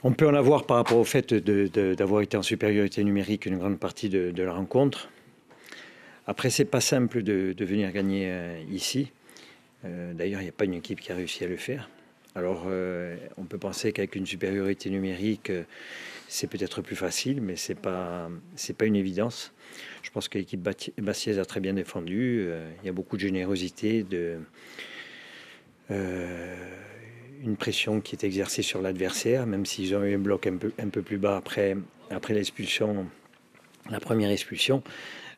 On peut en avoir par rapport au fait d'avoir été en supériorité numérique une grande partie de la rencontre. Après, c'est pas simple de venir gagner ici. D'ailleurs, il n'y a pas une équipe qui a réussi à le faire. Alors, on peut penser qu'avec une supériorité numérique, c'est peut-être plus facile, mais c'est pas une évidence. Je pense que l'équipe bastiaise a très bien défendu. Il y a beaucoup de générosité, une pression qui est exercée sur l'adversaire, même s'ils ont eu un bloc un peu plus bas après l'expulsion, la première expulsion.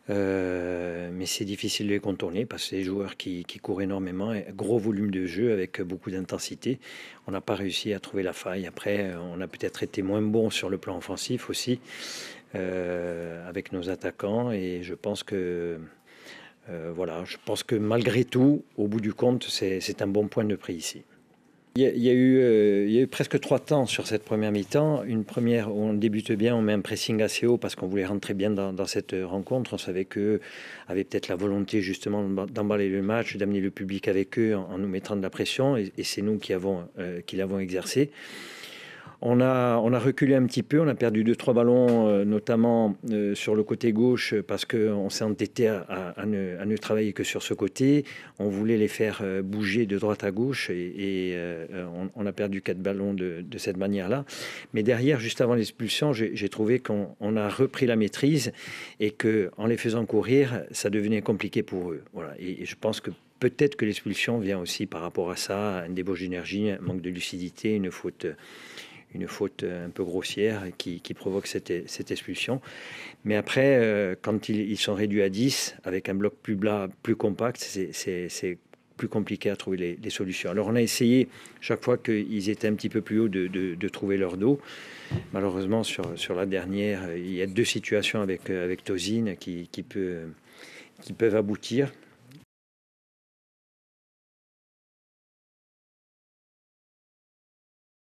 Mais c'est difficile de les contourner parce que c'est des joueurs qui courent énormément, gros volume de jeu avec beaucoup d'intensité. On n'a pas réussi à trouver la faille. Après, on a peut-être été moins bon sur le plan offensif aussi avec nos attaquants et je pense que voilà, je pense que malgré tout, au bout du compte, c'est un bon point de prix ici. Il y a eu presque 3 temps sur cette première mi-temps. Une première où on débute bien, on met un pressing assez haut parce qu'on voulait rentrer bien dans cette rencontre. On savait qu'eux avaient peut-être la volonté justement d'emballer le match, d'amener le public avec eux en nous mettant de la pression. Et c'est nous qui l'avons exercé. On a reculé un petit peu, on a perdu 2-3 ballons, notamment sur le côté gauche, parce qu'on s'est entêté à ne travailler que sur ce côté. On voulait les faire bouger de droite à gauche et on a perdu 4 ballons de cette manière-là. Mais derrière, juste avant l'expulsion, j'ai trouvé qu'on a repris la maîtrise et qu'en les faisant courir, ça devenait compliqué pour eux. Voilà. Et je pense que peut-être que l'expulsion vient aussi par rapport à ça, un débauche d'énergie, un manque de lucidité, une faute un peu grossière qui provoque cette expulsion. Mais après, quand ils sont réduits à 10, avec un bloc plus compact, c'est plus compliqué à trouver les solutions. Alors on a essayé, chaque fois qu'ils étaient un petit peu plus haut, de trouver leur dos. Malheureusement, sur la dernière, il y a 2 situations avec Tozin qui peuvent aboutir.